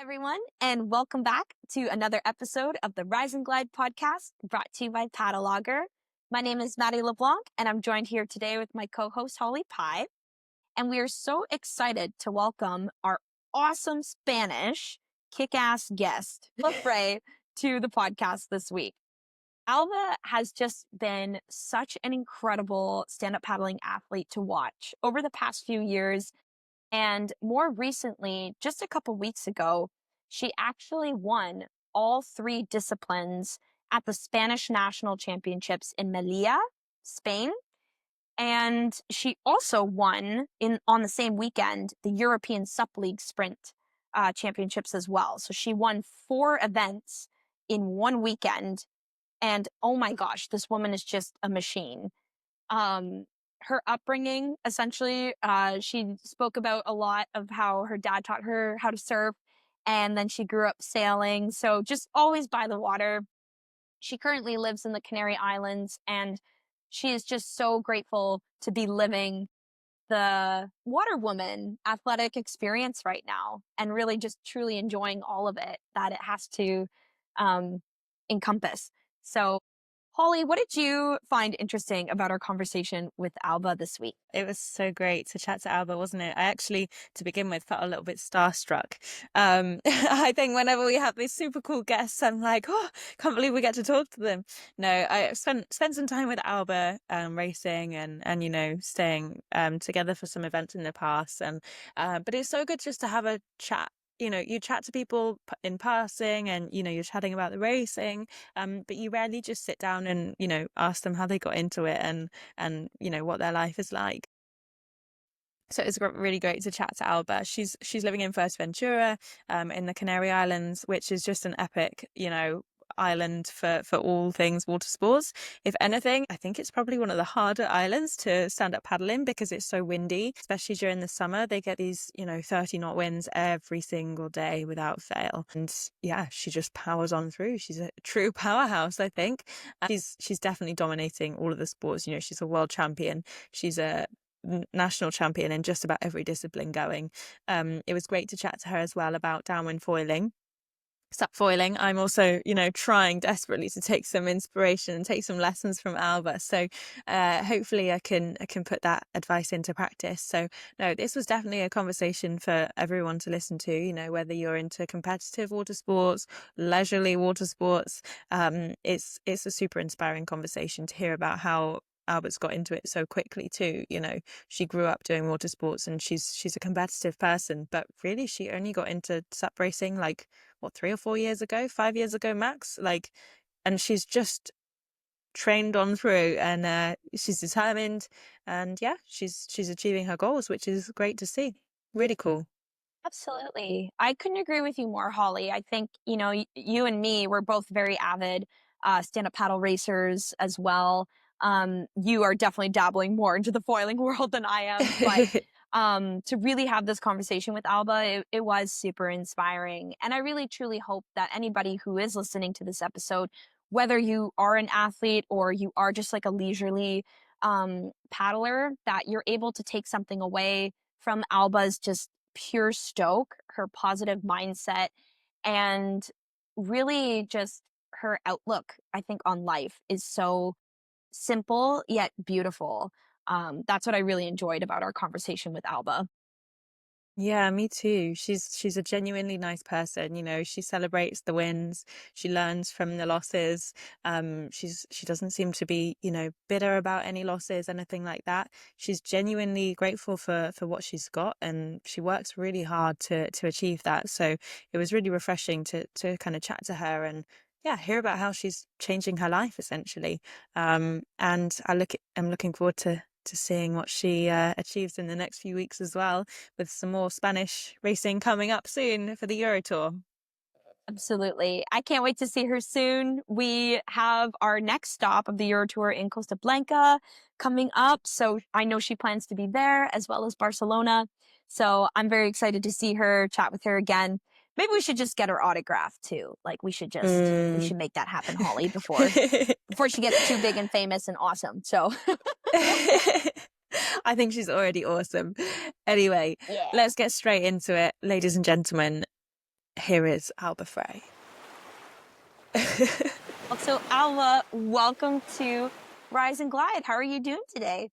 everyone, and welcome back to another episode of the Rise and Glide podcast brought to you by Paddlogger. My name is Maddie LeBlanc, and I'm joined here today with my co-host Holly Pye. And we are so excited to welcome our awesome Spanish kick-ass guest, Alba Frey, to the podcast this week. Alba has just been such an incredible stand-up paddling athlete to watch over the past few years. And more recently, just a couple weeks ago, she actually won all three disciplines at the Spanish National Championships in Melilla, Spain. And she also won on the same weekend the European Sup League Sprint Championships as well. So she won 4 events in one weekend. And oh my gosh, this woman is just a machine. Her upbringing, essentially, she spoke about a lot of how her dad taught her how to surf, and then she grew up sailing. So just always by the water. She currently lives in the Canary Islands, and she is just so grateful to be living the water woman athletic experience right now and really just truly enjoying all of it that it has to encompass. So Holly, what did you find interesting about our conversation with Alba this week? It was so great to chat to Alba, wasn't it? I actually, to begin with, felt a little bit starstruck. I think whenever we have these super cool guests, I'm like, oh, can't believe we get to talk to them. No, I spent some time with Alba racing and staying together for some events in the past. But it's so good just to have a chat. You chat to people in passing and, you're chatting about the racing, but you rarely just sit down and, ask them how they got into it and what their life is like. So it's really great to chat to Alba. She's living in Fuerteventura, in the Canary Islands, which is just an epic, island for all things water sports. If anything, I think it's probably one of the harder islands to stand up paddling because it's so windy, especially during the summer. They get these 30 knot winds every single day without fail, and yeah, she just powers on through. She's a true powerhouse, I think. She's definitely dominating all of the sports. She's a world champion, she's a national champion in just about every discipline going. It was great to chat to her as well about downwind foiling, sup foiling. I'm also, trying desperately to take some inspiration and take some lessons from Alba. So hopefully I can put that advice into practice. So no, this was definitely a conversation for everyone to listen to, whether you're into competitive water sports, leisurely water sports. It's a super inspiring conversation to hear about how Albert's got into it so quickly too. She grew up doing water sports and she's a competitive person, but really she only got into sup racing 3 or 4 years ago, 5 years ago max, and she's just trained on through, and she's determined, and yeah, she's achieving her goals, which is great to see. Really cool. Absolutely. I couldn't agree with you more, Holly. I think, you and me, we're both very avid stand-up paddle racers as well. You are definitely dabbling more into the foiling world than I am, but to really have this conversation with Alba, it was super inspiring. And I really, truly hope that anybody who is listening to this episode, whether you are an athlete or you are just like a leisurely paddler, that you're able to take something away from Alba's just pure stoke, her positive mindset, and really just her outlook, I think, on life is so simple yet beautiful. That's what I really enjoyed about our conversation with Alba. Yeah, me too. She's a genuinely nice person. She celebrates the wins, she learns from the losses. She doesn't seem to be, bitter about any losses, anything like that. She's genuinely grateful for what she's got, and she works really hard to achieve that. So it was really refreshing to kind of chat to her and yeah, hear about how she's changing her life essentially. And I'm looking forward to seeing what she achieves in the next few weeks as well, with some more Spanish racing coming up soon for the Euro Tour. Absolutely. I can't wait to see her soon. We have our next stop of the Euro Tour in Costa Blanca coming up. So I know she plans to be there as well as Barcelona. So I'm very excited to see her, chat with her again. Maybe we should just get her autograph too. We should make that happen, Holly, before she gets too big and famous and awesome. So I think she's already awesome. Anyway, yeah. Let's get straight into it, ladies and gentlemen. here is Alba Frey. So Alba, welcome to Rise and Glide. How are you doing today?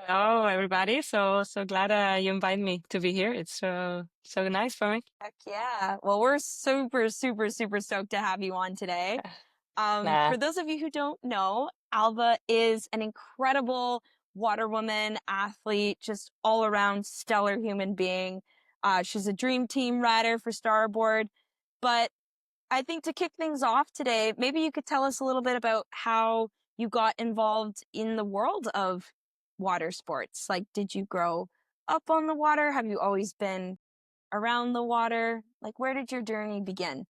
Hello, everybody. So glad you invited me to be here. It's so nice for me. Heck yeah. Well, we're super, super, super stoked to have you on today. Nah. For those of you who don't know, Alba is an incredible water woman, athlete, just all around stellar human being. She's a dream team rider for Starboard. But I think to kick things off today, maybe you could tell us a little bit about how you got involved in the world of water sports. Like, did you grow up on the water? Have you always been around the water? Like, where did your journey begin?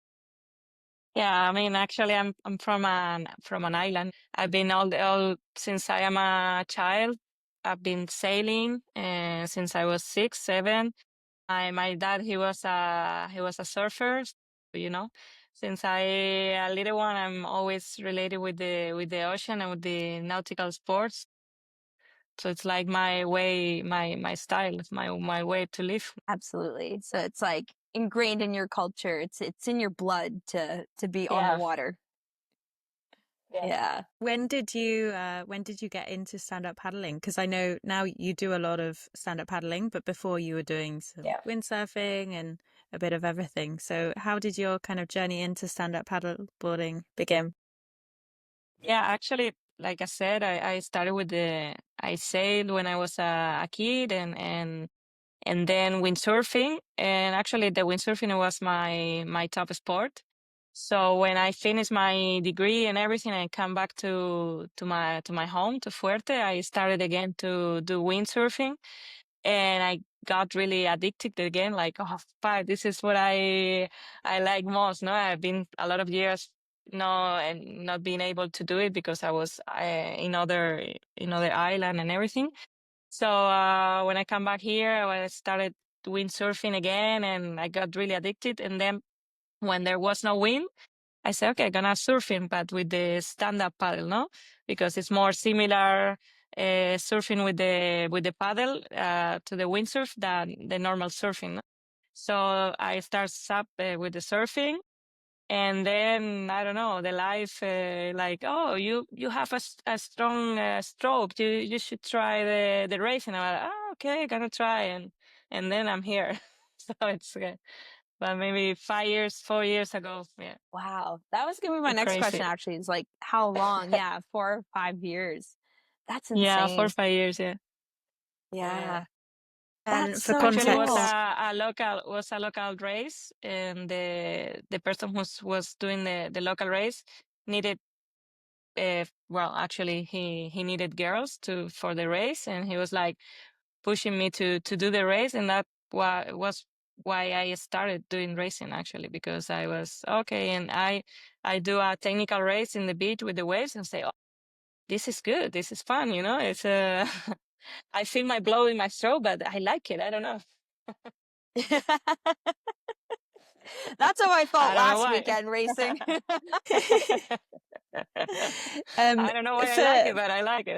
Yeah, I mean, actually, I'm from an island. I've been all since I am a child. I've been sailing since I was 6, 7. My dad, he was a surfer, you know. Since I a little one, I'm always related with the ocean and with the nautical sports. So it's like my way, my style, my way to live. Absolutely. So it's like ingrained in your culture. It's in your blood to be on the Yeah. water. Yeah. When did you get into stand-up paddling? Because I know now you do a lot of stand-up paddling, but before you were doing some windsurfing and a bit of everything. So how did your kind of journey into stand-up paddleboarding begin? Yeah, actually, like I said, I started I sailed when I was a kid and then windsurfing. And actually the windsurfing was my top sport. So when I finished my degree and everything, I come back to my home, to Fuerte. I started again to do windsurfing, and I got really addicted again. Like, oh, fuck, this is what I like most. No, I've been a lot of years no and not being able to do it because I was in other island and everything. So when I come back here, I started windsurfing again, and I got really addicted. And then when there was no wind, I said, okay, I'm gonna surfing, but with the stand-up paddle, no, because it's more similar surfing with the paddle to the windsurf than the normal surfing. No? So I start up with the surfing, and then I don't know, the life like, oh, you have a strong stroke, you should try the racing. I'm like, oh, okay, gonna try, and then I'm here. So it's but maybe 5 years, 4 years ago, yeah. Wow. That was gonna be my next Crazy. question actually. Is like how long? Yeah, 4 or 5 years. That's Yeah, insane. 4 or 5 years, yeah. Yeah. And That's for so Actually, it was cool. a local race, and the person who was doing the local race needed well, actually, he needed girls for the race, and he was like pushing me to do the race, and that was why I started doing racing, actually, because I was okay, and I do a technical race in the beach with the waves and say, oh, this is good, this is fun, it's I feel my blow in my throat, but I like it. I don't know. That's how I felt I don't know last why. weekend racing. Um, I don't know why I for like it, but I like it.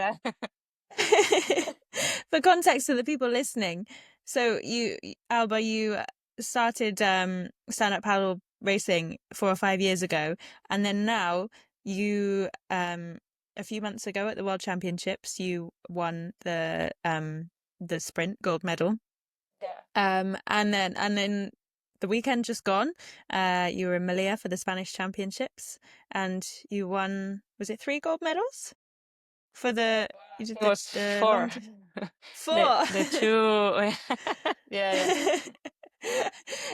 for context to the people listening, so Alba, you started stand-up paddle racing 4 or 5 years ago, and then now you a few months ago at the World Championships you won the sprint gold medal. Yeah. And then the weekend just gone, you were in Melilla for the Spanish Championships, and you won, was it 3 gold medals for you did It was the 4. long 4. The 2. Yeah,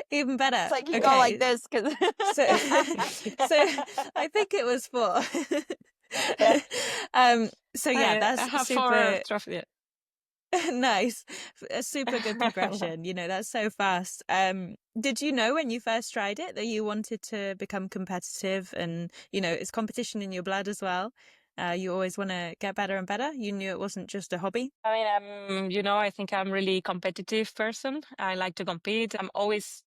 Even better. It's like you go like this because So I think it was 4. yeah. So yeah, I that's have 4 super trophies. nice. A super good progression. That's so fast. Did you know when you first tried it that you wanted to become competitive, and it's competition in your blood as well? You always want to get better and better. You knew it wasn't just a hobby. I mean, I think I'm really competitive person. I like to compete. I'm always,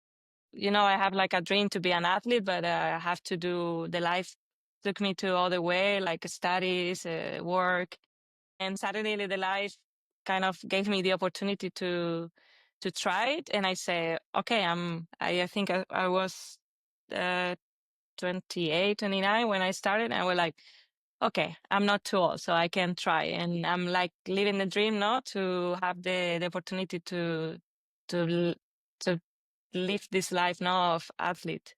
I have like a dream to be an athlete, but I have to do the life took me to other way, like studies, work, and suddenly the life kind of gave me the opportunity to to try it. And I say, okay, I think I was 28, 29 when I started. And I was like, okay, I'm not too old, so I can try. And I'm like living the dream, no, to have the opportunity to l- to live this life now of athlete.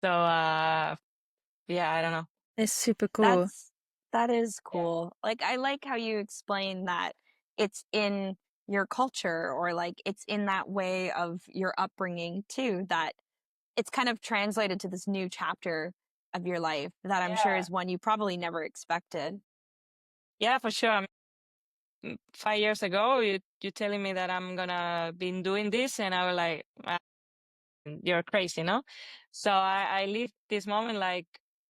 So yeah, I don't know. It's super cool. That is Yeah. cool. Like, I like how you explain that it's in your culture, or like it's in that way of your upbringing too, that it's kind of translated to this new chapter of your life that I'm sure Yeah. is one you probably never expected. Yeah, for sure. I mean, 5 years ago, you telling me that I'm gonna be doing this, and I was like, you're crazy, no? So I live this moment like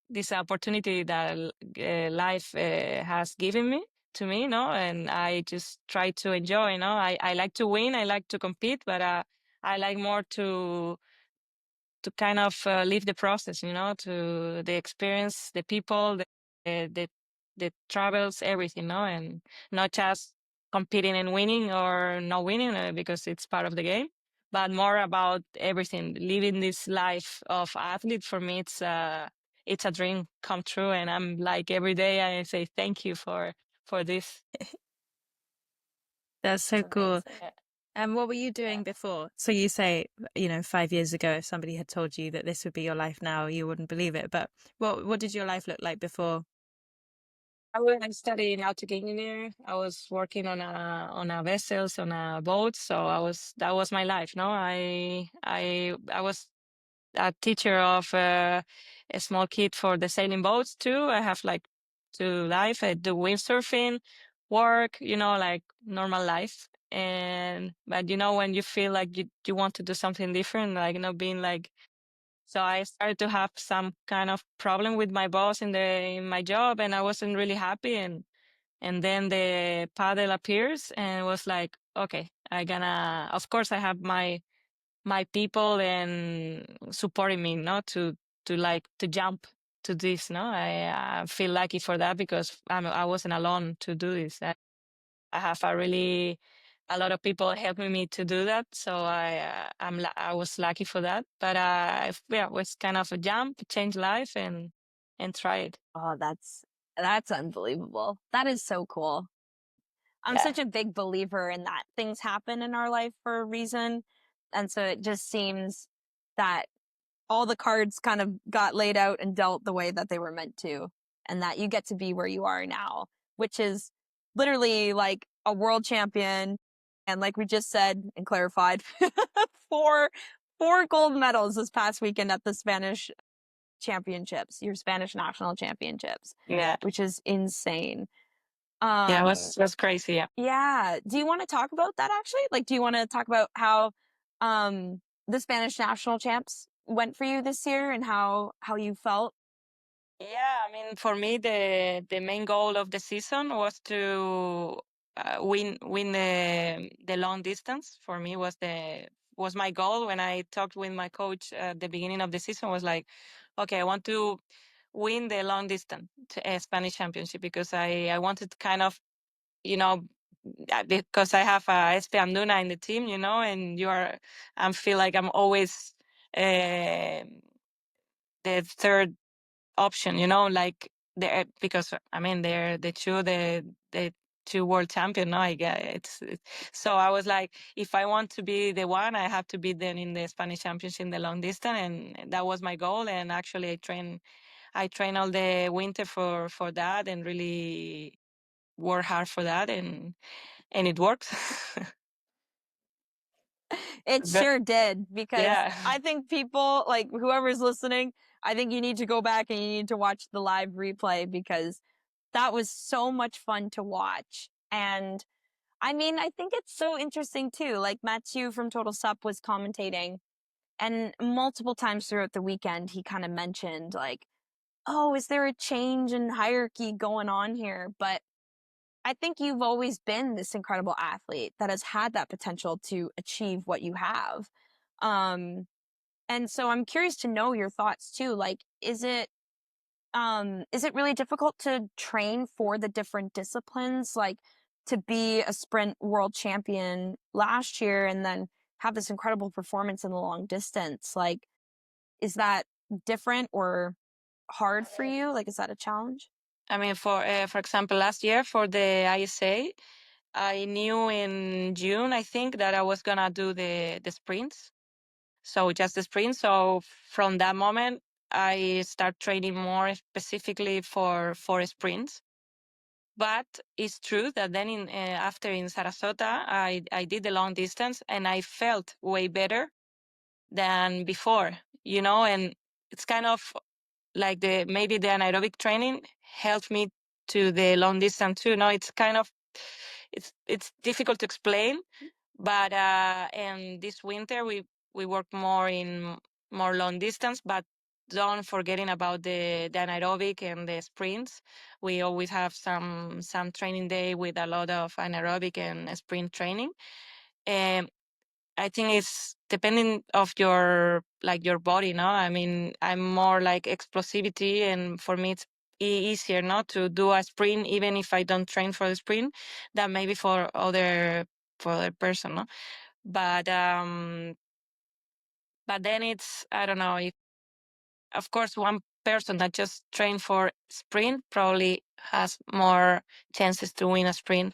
this opportunity that life has given me to me, no? And I just try to enjoy, no? I like to win, I like to compete, but I like more to kind of live the process, to the experience, the people, the travels, everything, and not just competing and winning or not winning because it's part of the game, but more about everything. Living this life of athlete for me, it's a dream come true, and I'm like every day I say thank you for this. That's so cool. Amazing. And what were you doing before? So you say, 5 years ago, if somebody had told you that this would be your life now, you wouldn't believe it. But what did your life look like before? I was studying nautic engineer. I was working on a vessels, on a boat. So that was my life. No, I was a teacher of a small kid for the sailing boats too. I have like two life. I do windsurfing, work, like normal life. But when you feel like you want to do something different, like being like, so I started to have some kind of problem with my boss in my job, and I wasn't really happy. And then the paddle appears, and it was like, okay, of course I have my people and supporting me, to like to jump to this, no. I feel lucky for that because I wasn't alone to do this. I have a lot of people helping me to do that. So I was lucky for that. But yeah, it was kind of a jump, change life, and try it. Oh, that's unbelievable. That is so cool. I'm Yeah. such a big believer in that things happen in our life for a reason. And so it just seems that all the cards kind of got laid out and dealt the way that they were meant to, and that you get to be where you are now, which is literally like a world champion. And like we just said and clarified, four gold medals this past weekend at the Spanish championships, your Spanish national championships, Yeah. which is insane. Yeah, it was crazy. Yeah. Yeah. Do you want to talk about that actually? Like, do you want to talk about how the Spanish national champs went for you this year and how you felt? Yeah, I mean, for me, the main goal of the season was to win the long distance. For me, was my goal. When I talked with my coach at the beginning of the season, was like, okay, I want to win the long distance Spanish championship because I wanted to kind of, because I have SP Anduna in the team, and I feel like I'm always the third option, like because I mean they're the two world champion. No, I get so I was like, if I want to be the one, I have to be then in the Spanish championship in the long distance, and that was my goal. And actually, I train all the winter for that, and really work hard for that, and it works. It But sure did, because yeah, I think people, like whoever's listening, I think you need to go back and you need to watch the live replay, because that was so much fun to watch. And I mean, I think it's so interesting too. Like Mathieu from Total Sup was commentating, and multiple times throughout the weekend, he kind of mentioned like, oh, is there a change in hierarchy going on here? But I think you've always been this incredible athlete that has had that potential to achieve what you have. Um, and so I'm curious to know your thoughts too. Like, is it really difficult to train for the different disciplines? Like, to be a sprint world champion last year and then have this incredible performance in the long distance. Like, is that different or hard for you? Like, is that a challenge? I mean, for example, last year for the ISA, I knew in June, I think, that I was gonna do the sprints. So just the sprint. So from that moment, I start training more specifically for sprints. But it's true that then after in Sarasota, I did the long distance and I felt way better than before, and it's kind of like maybe the anaerobic training helped me to the long distance too. No, it's kind of it's difficult to explain, but and this winter we work more in more long distance, but don't forgetting about the anaerobic and the sprints. We always have some training day with a lot of anaerobic and sprint training. And I think it's depending of your body, no? I mean, I'm more like explosivity, and for me it's easier not to do a sprint even if I don't train for the sprint than maybe for other person, no? But but then it's, I don't know, if of course one person that just trained for sprint probably has more chances to win a sprint.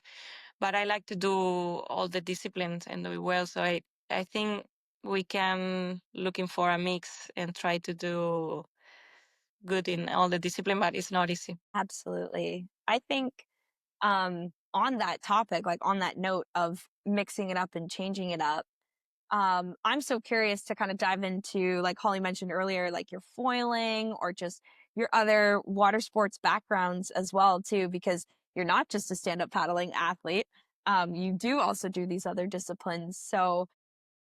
But I like to do all the disciplines and do it well. So I think we can looking for a mix and try to do good in all the discipline, but it's not easy. Absolutely. I think on that topic, like on that note of mixing it up and changing it up, I'm so curious to kind of dive into, like Holly mentioned earlier, like your foiling or just your other water sports backgrounds as well too, because you're not just a stand-up paddling athlete. You do also do these other disciplines. So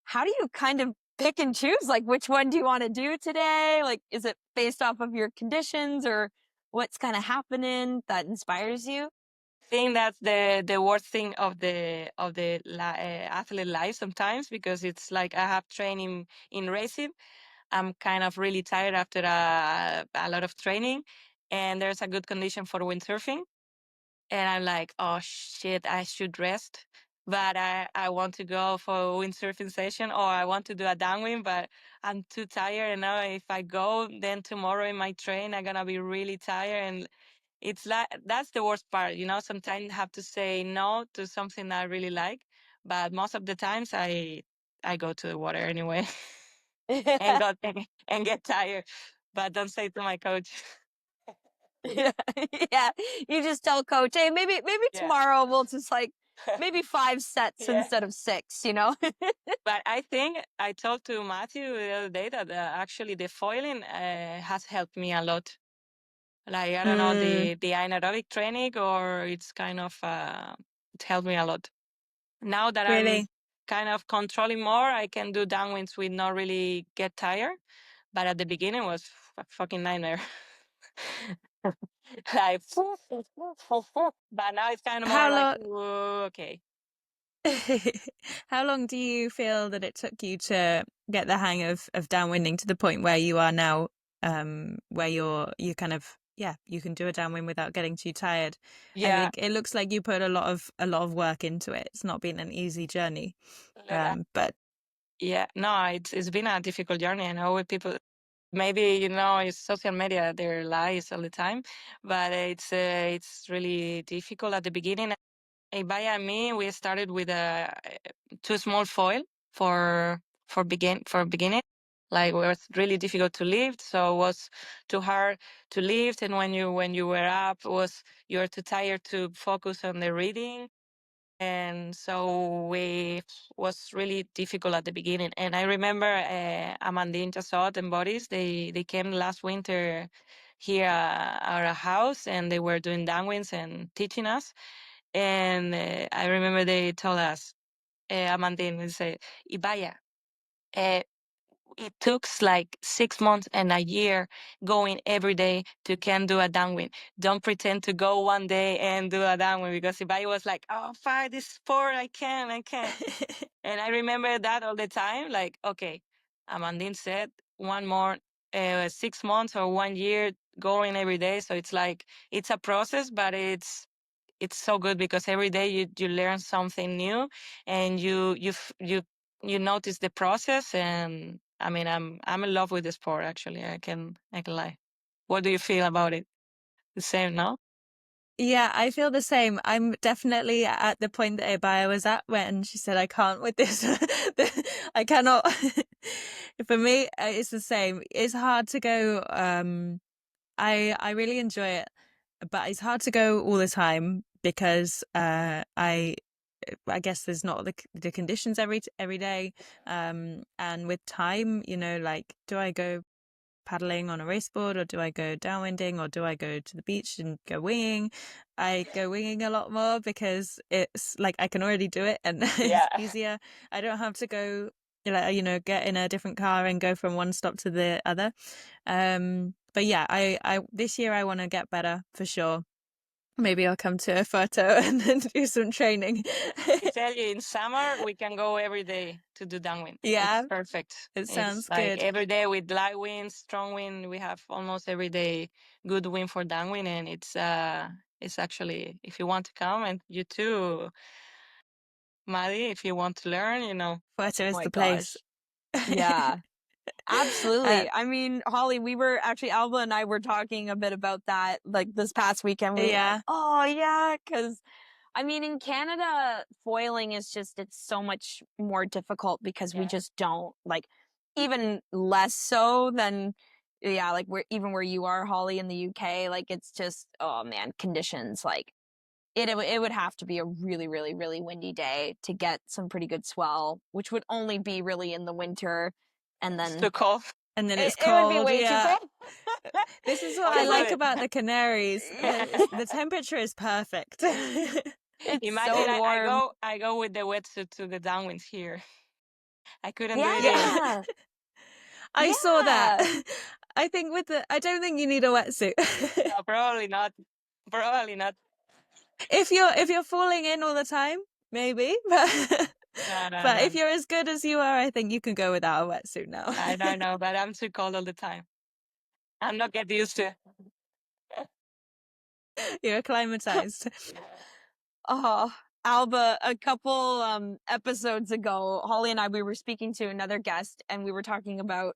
how do you kind of pick and choose? Like, which one do you want to do today? Like, is it based off of your conditions or what's kind of happening that inspires you? I think that's the worst thing of the athlete life sometimes, because it's like I have training in racing. I'm kind of really tired after a lot of training, and there's a good condition for windsurfing. And I'm like, oh shit, I should rest. But I want to go for a windsurfing session, or I want to do a downwind, but I'm too tired. And now if I go, then tomorrow in my train, I'm gonna be really tired. And it's like that's the worst part, Sometimes I have to say no to something I really like, but most of the times I go to the water anyway and go and get tired. But don't say to my coach. Yeah. Yeah. You just tell coach, hey, maybe Yeah. tomorrow we'll just like maybe 5 sets Yeah. instead of 6. But I think I talked to Matthew the other day that actually the foiling has helped me a lot. Like, I don't know, the anaerobic training, or it's kind of, it helped me a lot. Now that I'm Really? kind of controlling more, I can do downwinds with not really get tired. But at the beginning, it was a fucking nightmare. Like, but now it's kind of more How like, long? "Ooh, okay." How long do you feel that it took you to get the hang of downwinding to the point where you are now, where you kind of, yeah, you can do a downwind without getting too tired? I Yeah. think it looks like you put a lot of work into it. It's not been an easy journey. But Yeah, no, it's been a difficult journey. I know with people, maybe it's social media, their lies all the time, but it's really difficult at the beginning. Ibaya and me, we started with a too small foil for beginning. Like, it was really difficult to lift, so it was too hard to lift. And when you were up, you were too tired to focus on the reading. And so we was really difficult at the beginning. And I remember Amandine, Jasot, and Boris, they came last winter here at our house, and they were doing downwinds and teaching us. And I remember they told us, Amandine, they say, Ibaya, uh, it took like 6 months and a year going every day to can do a downwind. Don't pretend to go one day and do a downwind, because if I was like, oh fuck this sport, I can. And I remember that all the time. Like, okay, Amandine said one more 6 months or 1 year going every day. So it's like it's a process, but it's so good because every day you learn something new, and you you notice the process, and I mean, I'm in love with the sport. Actually, I can lie. What do you feel about it? The same, no? Yeah, I feel the same. I'm definitely at the point that Abaya was at when she said, I can't with this. I cannot. For me, it's the same. It's hard to go. I really enjoy it, but it's hard to go all the time because I guess there's not the conditions every day. And with time, like, do I go paddling on a race board, or do I go downwinding, or do I go to the beach and go winging? I go winging a lot more because it's like I can already do it and it's easier. I don't have to go, get in a different car and go from one stop to the other. But yeah, I this year I want to get better for sure. Maybe I'll come to a photo and then do some training. I tell you, in summer we can go every day to do downwind. Yeah, it's perfect. it It's sounds like good. every day with light wind, strong wind. We have almost every day good wind for downwind, and it's actually, if you want to come, and you too, Maddie, if you want to learn, Photo Oh is my the gosh. place. Yeah. Uh, Absolutely. I mean, Holly, we were actually, Alba and I were talking a bit about that like this past weekend. We were like, yeah. oh yeah, because I mean, in Canada, foiling is just, it's so much more difficult because we Yeah. just don't, like, even less so than, yeah, like where you are, Holly, in the UK, like it's just, oh man, conditions, like it would have to be a really, really, really windy day to get some pretty good swell, which would only be really in the winter, and It's then too cold. And then it's it would be cold. way too Yeah. cold. This is what I Just do like it. about the Canaries. Yeah. The temperature is perfect. It's Imagine so warm. I go with the wetsuit to the downwinds here. I couldn't do it here. Yeah. Yeah. I saw that. Yeah. I don't think you need a wetsuit. No, probably not. Probably not. If you're falling in all the time, maybe. But No, no, but no. if you're as good as you are, I think you can go without a wetsuit now. I don't know, but I'm too cold all the time. I'm not get used to it. You're acclimatized. Oh, Alba, a couple episodes ago, Holly and I, we were speaking to another guest and we were talking about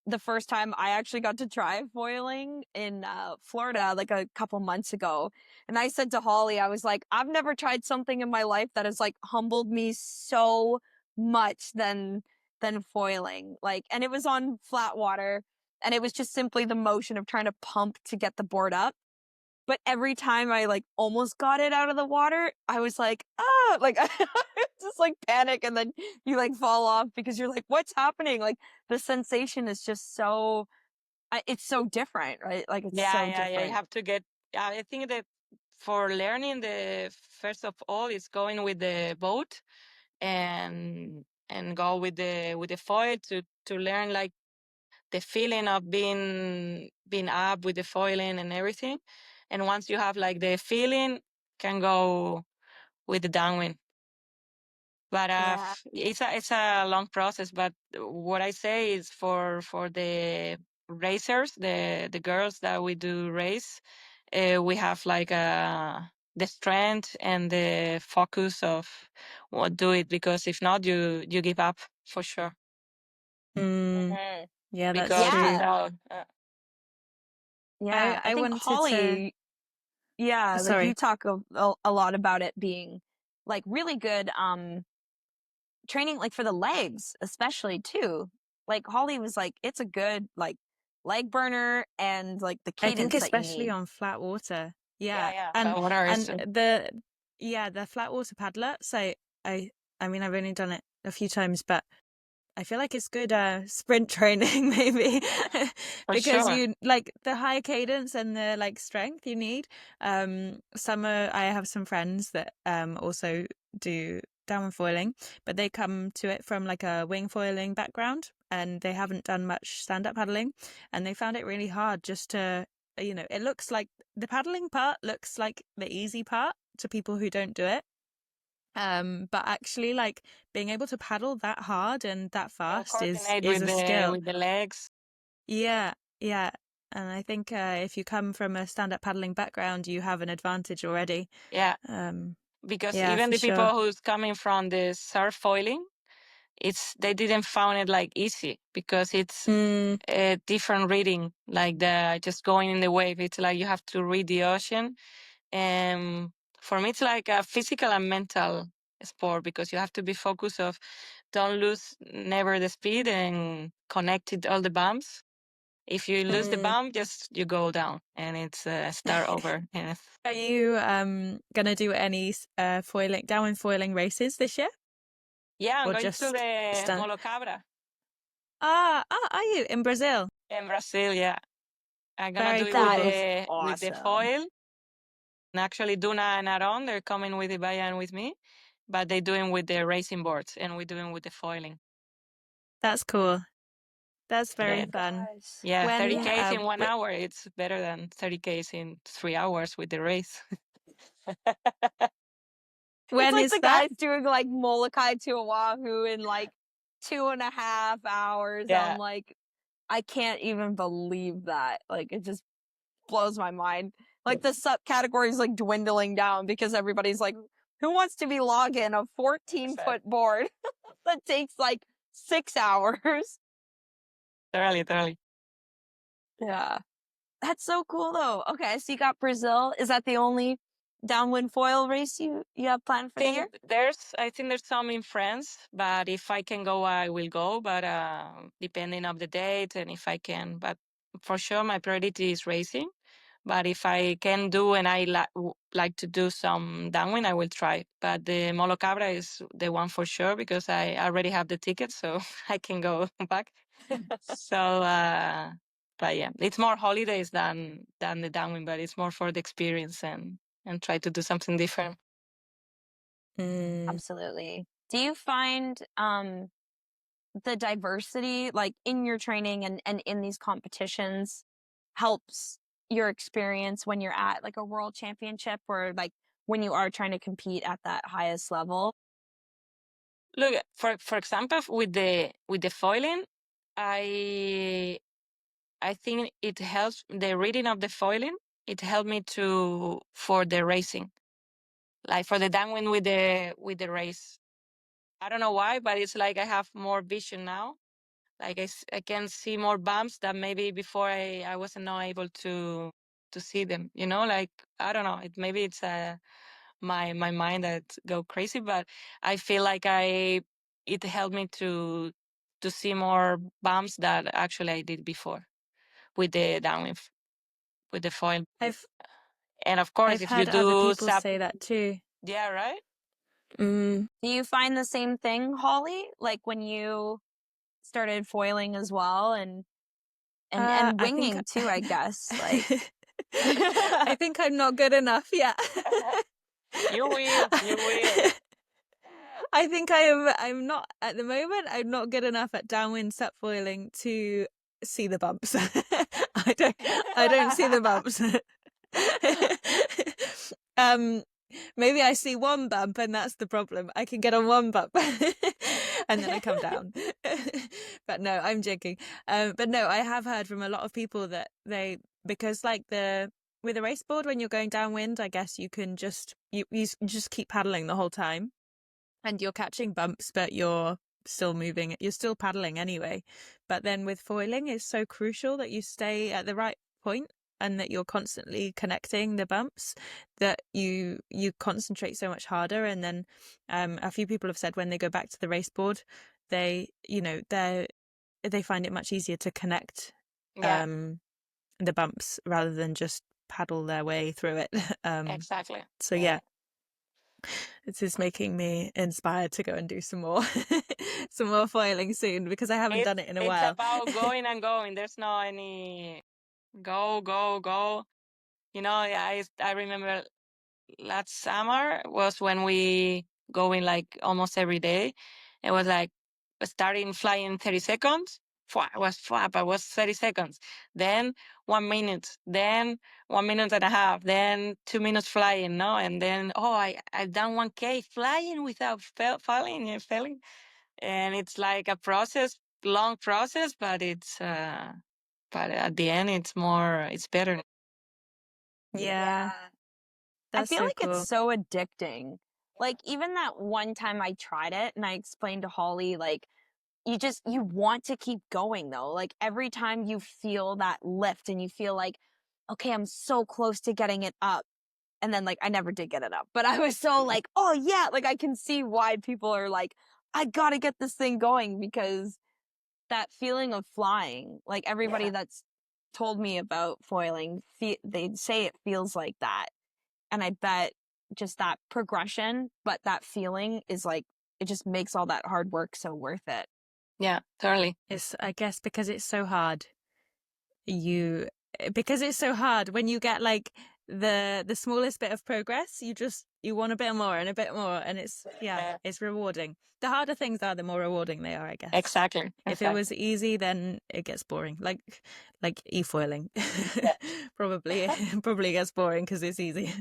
the first time I actually got to try foiling in Florida like a couple months ago. And I said to Holly, I was like, I've never tried something in my life that has like humbled me so much than foiling. Like, and it was on flat water, and it was just simply the motion of trying to pump to get the board up. But every time I like almost got it out of the water, I was like, ah, like I just like panic, and then you like fall off because you're like, what's happening? Like the sensation is just so, it's so different, right? Like it's so Yeah. You different. have to get. I think that for learning, the first of all is going with the boat and go with the foil to learn like the feeling of being up with the foiling and everything. And once you have like the feeling, can go with the downwind. But Yeah. it's a long process. But what I say is for the racers, the girls that we do race, we have like the strength and the focus of what do it, because if not, you give up for sure. Mhm. Yeah, that's Because true. Yeah. Yeah. I I think wanted to. Holly, yeah, like you Sorry. talk a lot about it being like really good training like for the legs especially too. Like Holly was like, it's a good like leg burner and like the I think cadence that you especially need. on flat water. yeah, Yeah. yeah. And But water is the flat water paddler. So I mean I've only done it a few times, but I feel like it's good sprint training maybe for because sure. you like the high cadence and the like strength you need. I have some friends that also do downward foiling, but they come to it from like a wing foiling background and they haven't done much stand-up paddling, and they found it really hard just to it looks like the paddling part looks like the easy part to people who don't do it. But actually, like being able to paddle that hard and that And fast is coordinate is a skill. with the legs. Yeah, yeah. And I think if you come from a stand-up paddling background, you have an advantage already. Yeah, Um, because yeah, even for the people sure. who's coming from the surf foiling, they didn't found it like easy because it's Mm. a different reading, like the just going in the wave. It's like you have to read the ocean. And for me, it's like a physical and mental sport because you have to be focused of don't lose never the speed and connected all the bumps. If you lose the bump, just you go down and it's start over. And Are you gonna do any downwind foiling races this year? yeah, I'm Or going to just the stand? Molocabra Are you in Brazil? in Brazil. Yeah, I'm gonna Very do it That cool. is with the awesome. foil. And actually, Duna and Aaron, they're coming with Ibaya and with me, but they're doing with the racing boards and we're doing with the foiling. That's cool. That's very Yeah. fun. Guys. Yeah, When 30Ks in 1 hour, it's better than 30Ks in 3 hours with the race. It's when like is the that? guys doing like Molokai to Oahu in like 2.5 hours. Yeah. I'm like, I can't even believe that. Like, it just blows my mind. Like, the subcategory is like dwindling down because everybody's like, who wants to be logging a 14-foot board that takes like 6 hours? Totally. Yeah. That's so cool though. Okay, so you got Brazil. Is that the only downwind foil race you have planned for the year? I think there's some in France, but if I can go, I will go. But depending on the date and if I can, but for sure my priority is racing. But if I can do and I like to do some downwind, I will try. But the Molocabra is the one for sure because I already have the ticket, so I can go back. So, but yeah, it's more holidays than the downwind, but it's more for the experience and try to do something different. Absolutely. Do you find the diversity, like in your training and in these competitions, helps your experience when you're at like a world championship or like when you are trying to compete at that highest level? Look, for example, with the foiling, I think it helps the reading of the foiling. It helped me for the racing, like for the downwind with the race. I don't know why, but it's like I have more vision now. Like I can see more bumps that maybe before I wasn't not able to see them. You know, like I don't know. Maybe it's my mind that go crazy, but I feel like it helped me to see more bumps that actually I did before with the downwind with the foil. And of course, I've if you heard other do people say that too. yeah, right. Do you find the same thing, Holly? Like when you started foiling as well and I think winging too, I guess. Like I think I'm not good enough yet. You will. I think I'm not at the moment. I'm not good enough at downwind subfoiling to see the bumps. I don't see the bumps. Maybe I see one bump and that's the problem. I can get on one bump and then I come down. But no, I'm joking. But no, I have heard from a lot of people that because like with a race board, when you're going downwind, I guess you can just you just keep paddling the whole time and you're catching bumps, but you're still moving. You're still paddling anyway. But then with foiling, it's so crucial that you stay at the right point and that you're constantly connecting the bumps, that you concentrate so much harder. And then a few people have said when they go back to the race board, they find it much easier to connect Yeah, the bumps rather than just paddle their way through it. exactly. So yeah, this is making me inspired to go and do some more some more foiling soon because I haven't done it in a while. It's about going and going. There's no any go. You know, I remember last summer was when we going like almost every day. It was like starting flying 30 seconds. It was but it was 30 seconds. Then 1 minute. Then 1 minute and a half. Then 2 minutes flying, no? And then I've done 1K flying without falling and failing. And it's like a long process, but but at the end it's better. Yeah, I that's feel so like cool. it's so addicting. Like, even that one time I tried it and I explained to Holly, like, you want to keep going though. Like, every time you feel that lift and you feel like, okay, I'm so close to getting it up. And then, like, I never did get it up, but I was so like, oh yeah, like, I can see why people are like, I gotta get this thing going, because that feeling of flying, like, everybody that's told me about foiling, they say it feels like that. And I bet just that progression, but that feeling is like, it just makes all that hard work so worth it. Yeah, totally. It's, I guess, because it's so hard. Because it's so hard, when you get like the smallest bit of progress, you want a bit more and a bit more, and it's it's rewarding. The harder things are, the more rewarding they are, I guess. Exactly. If it was easy, then it gets boring. Like e-foiling. Probably gets boring because it's easy.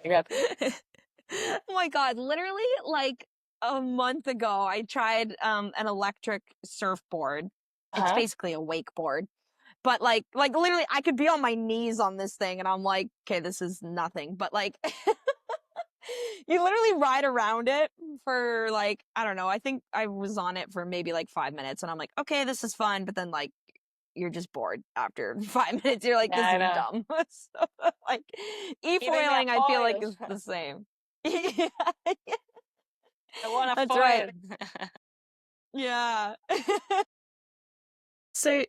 Yep. Oh my God, literally like a month ago, I tried an electric surfboard. It's basically a wakeboard. But like literally I could be on my knees on this thing and I'm like, okay, this is nothing. But like you literally ride around it for like, I don't know, I think I was on it for maybe like 5 minutes and I'm like, okay, this is fun. But then like you're just bored after 5 minutes. You're like, this Yeah, I is know. dumb. So like Give me a e-foiling, I feel like foil. is the same. Yeah, I want a that's foil. right. Yeah. So,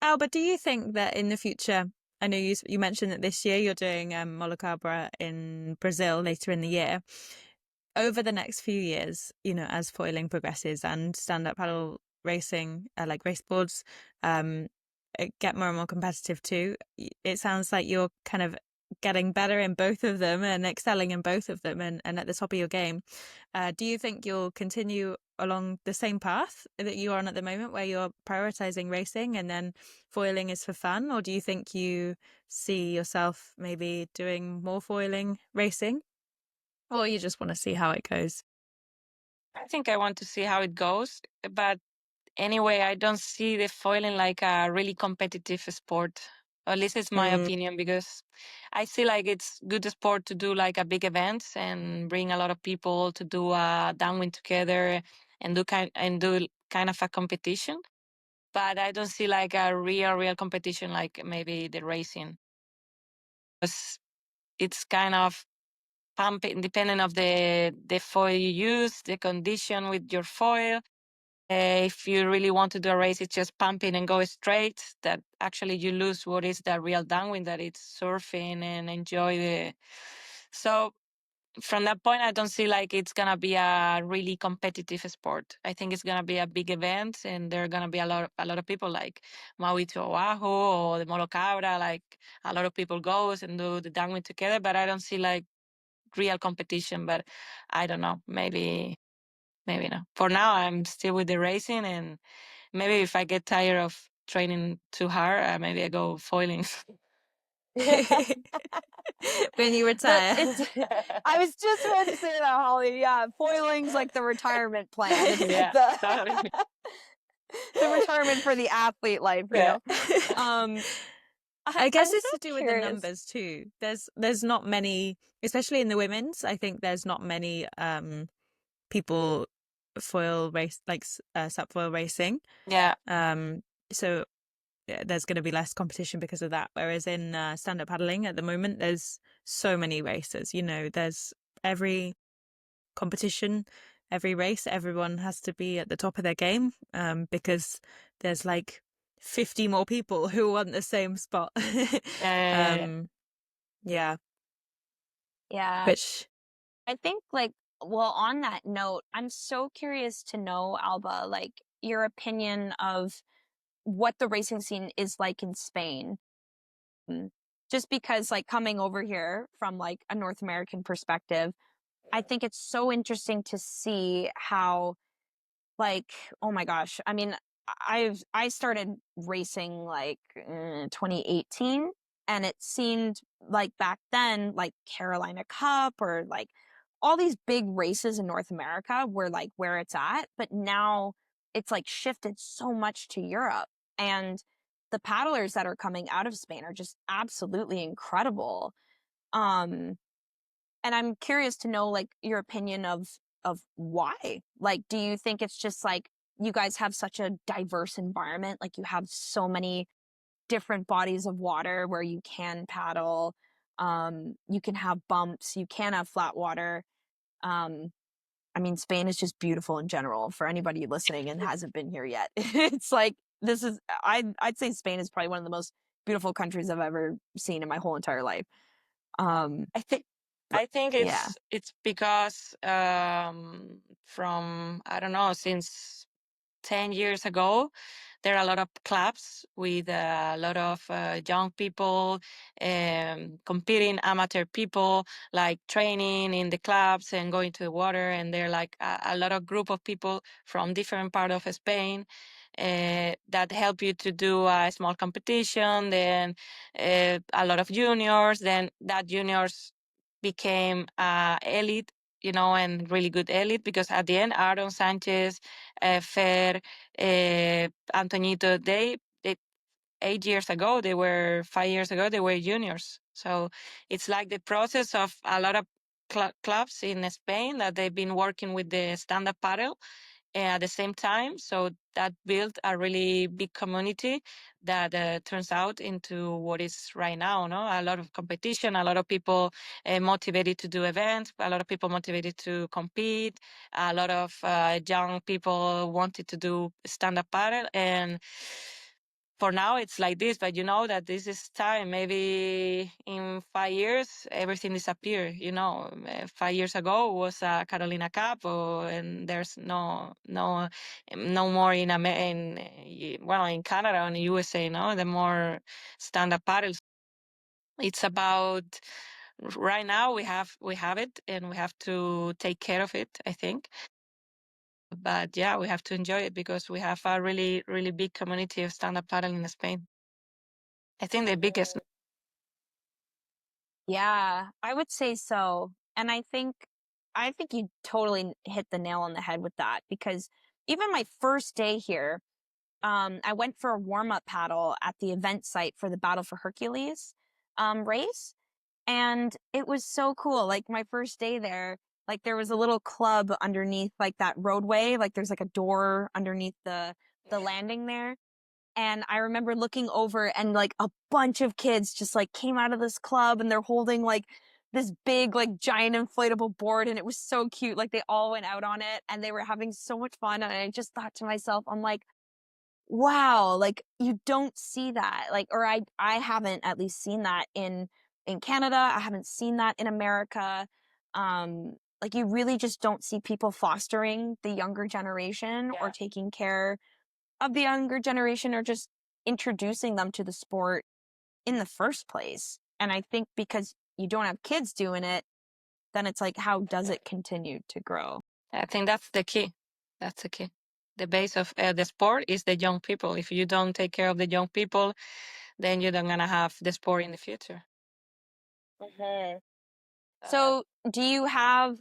Alba, do you think that in the future, I know you mentioned that this year you're doing Molocabra in Brazil later in the year. Over the next few years, you know, as foiling progresses and stand-up paddle racing, like race boards, get more and more competitive too. It sounds like you're kind of getting better in both of them and excelling in both of them, and at the top of your game. Do you think you'll continue along the same path that you are on at the moment, where you're prioritizing racing and then foiling is for fun? Or do you think you see yourself maybe doing more foiling racing? Or you just want to see how it goes? I think I want to see how it goes, but anyway, I don't see the foiling like a really competitive sport. Or at least it's my opinion, because I see like it's good sport to do like a big event and bring a lot of people to do a downwind together and do kind of a competition. But I don't see like a real competition like maybe the racing. Because it's kind of pumping depending of the foil you use, the condition with your foil. If you really want to do a race, it's just pumping and go straight. That actually you lose what is the real downwind, that it's surfing and enjoy the. So from that point, I don't see like it's gonna be a really competitive sport. I think it's gonna be a big event, and there are gonna be a lot of people like Maui to Oahu or the Molocabra. Like a lot of people goes and do the downwind together, but I don't see like real competition. But I don't know, maybe no. For now, I'm still with the racing, and maybe if I get tired of training too hard, maybe I go foiling. When you retire. I was just about to say that, Holly. Yeah, foiling's like the retirement plan. It's Yeah, like totally. the retirement for the athlete life, you Yeah. know? I guess I'm it's so to do with the curious. numbers too. There's not many, especially in the women's. I think there's not many people foil race like SUP foil racing. Yeah. So there's going to be less competition because of that. Whereas in stand-up paddling at the moment, there's so many races. You know, there's every competition, every race, everyone has to be at the top of their game, because there's like 50 more people who want the same spot. Yeah. Yeah. Which I think like, well, on that note, I'm so curious to know, Alba, like your opinion of what the racing scene is like in Spain. Just because like coming over here from like a North American perspective, I think it's so interesting to see how, like, oh my gosh, I mean, I started racing like 2018, and it seemed like back then like Carolina Cup or like all these big races in North America were like where it's at, but now it's like shifted so much to Europe, and the paddlers that are coming out of Spain are just absolutely incredible. Um And I'm curious to know like your opinion of why. Like, do you think it's just like you guys have such a diverse environment? Like you have so many different bodies of water where you can paddle. You can have bumps, you can have flat water. I mean, Spain is just beautiful in general for anybody listening and hasn't been here yet. It's like, this is, I'd say Spain is probably one of the most beautiful countries I've ever seen in my whole entire life. I think But I think yeah, it's because from I don't know, since 10 years ago, there are a lot of clubs with a lot of young people, competing amateur people, like training in the clubs and going to the water. And there are like a lot of group of people from different part of Spain that help you to do a small competition. Then a lot of juniors. Then that juniors became elite, and really good elite, because at the end, Aaron Sanchez, Fer, Antonito, they 8 years ago, 5 years ago, they were juniors. So it's like the process of a lot of clubs in Spain that they've been working with the stand-up paddle at the same time. So that built a really big community that turns out into what is right now. No, a lot of competition, a lot of people motivated to do events, a lot of people motivated to compete, a lot of young people wanted to do stand-up paddle. And for now it's like this, but you know that this is time. Maybe in 5 years everything disappear. 5 years ago was a Carolina Cup, and there's no more in Canada and USA. No, the more stand-up paddles. It's about right now we have it, and we have to take care of it, I think. But yeah, we have to enjoy it because we have a really, really big community of stand-up paddle in Spain. I think the biggest. yeah, I would say so. And I think you totally hit the nail on the head with that, because even my first day here, I went for a warm-up paddle at the event site for the Battle for Hercules race. And it was so cool. Like my first day there, like there was a little club underneath like that roadway. Like there's like a door underneath the landing there. And I remember looking over and like a bunch of kids just like came out of this club and they're holding like this big, like giant inflatable board. And it was so cute. Like they all went out on it and they were having so much fun. And I just thought to myself, I'm like, wow, like you don't see that. Like, or I haven't at least seen that in Canada. I haven't seen that in America. Like you really just don't see people fostering the younger generation or Yeah. taking care of the younger generation or just introducing them to the sport in the first place. And I think because you don't have kids doing it, then it's like, how does it continue to grow? I think that's the key. That's the key. The base of the sport is the young people. If you don't take care of the young people, then you're not gonna have the sport in the future. Mhm. So do you have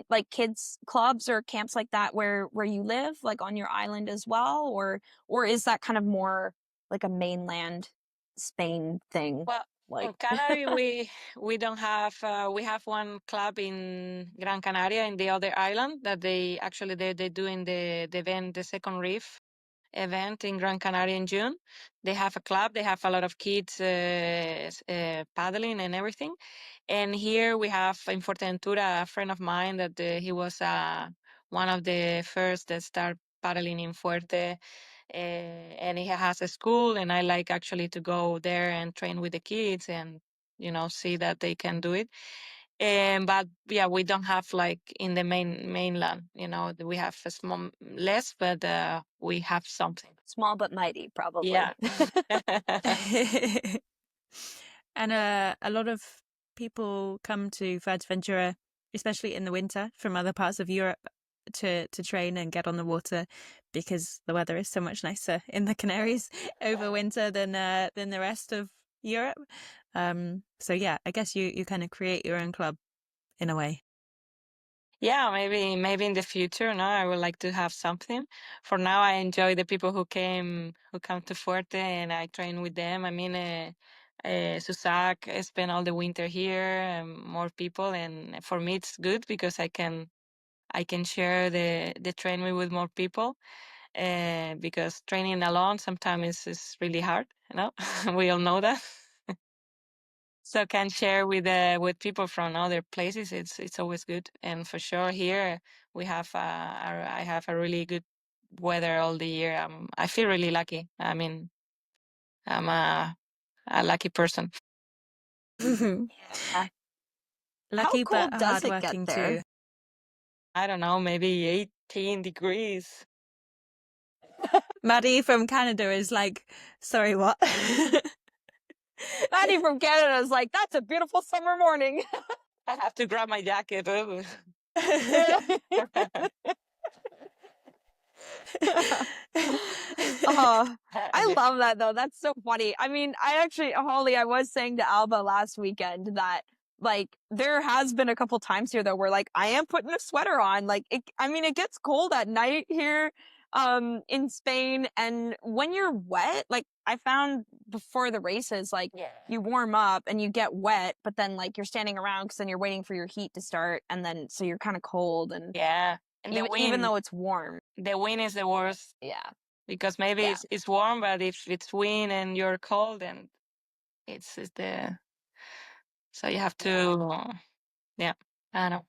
like kids clubs or camps like that where you live, like on your island as well, or is that kind of more like a mainland Spain thing? Well, Like in Canary, we don't have. We have one club in Gran Canaria, in the other island, that they're doing the event, the second reef event in Gran Canaria in June. They have a club. They have a lot of kids paddling and everything. And here we have in Fuerteventura a friend of mine that he was one of the first that start paddling in Fuerte. And he has a school, and I like actually to go there and train with the kids and see that they can do it. But yeah, we don't have like in the mainland. We have a small less, but we have something. small but mighty, Yeah. probably. And a lot of people come to Fuerteventura, especially in the winter, from other parts of Europe to train and get on the water, because the weather is so much nicer in the Canaries over winter than the rest of Europe. So yeah, I guess you kind of create your own club in a way. Yeah, maybe in the future, no, I would like to have something. For now, I enjoy the people who come to Fuerte, and I train with them. I mean, Susak spend all the winter here, and more people, and for me it's good because I can share the training with more people. Because training alone sometimes is really hard, we all know that. So can share with people from other places. It's always good, and for sure here we have I have a really good weather all the year. I feel really lucky. I mean, I'm a lucky person. Yeah. Lucky How but cold does it hardworking get there? too. I don't know, maybe 18 degrees. Maddie from Canada is like, sorry, what? Maddie from Canada is like, that's a beautiful summer morning. I have to grab my jacket. Oh, I love that though. That's so funny. I mean, Holly, I was saying to Alba last weekend that like there has been a couple times here though where like I am putting a sweater on. Like it gets cold at night here in Spain, and when you're wet, like I found before the races, like Yeah. you warm up and you get wet, but then like you're standing around because then you're waiting for your heat to start, and then so you're kind of cold, and Yeah. And the even wind, though it's warm. the wind is the worst Yeah. because maybe Yeah. it's warm, but if it's wind and you're cold, then it's so you have to, yeah, I don't know.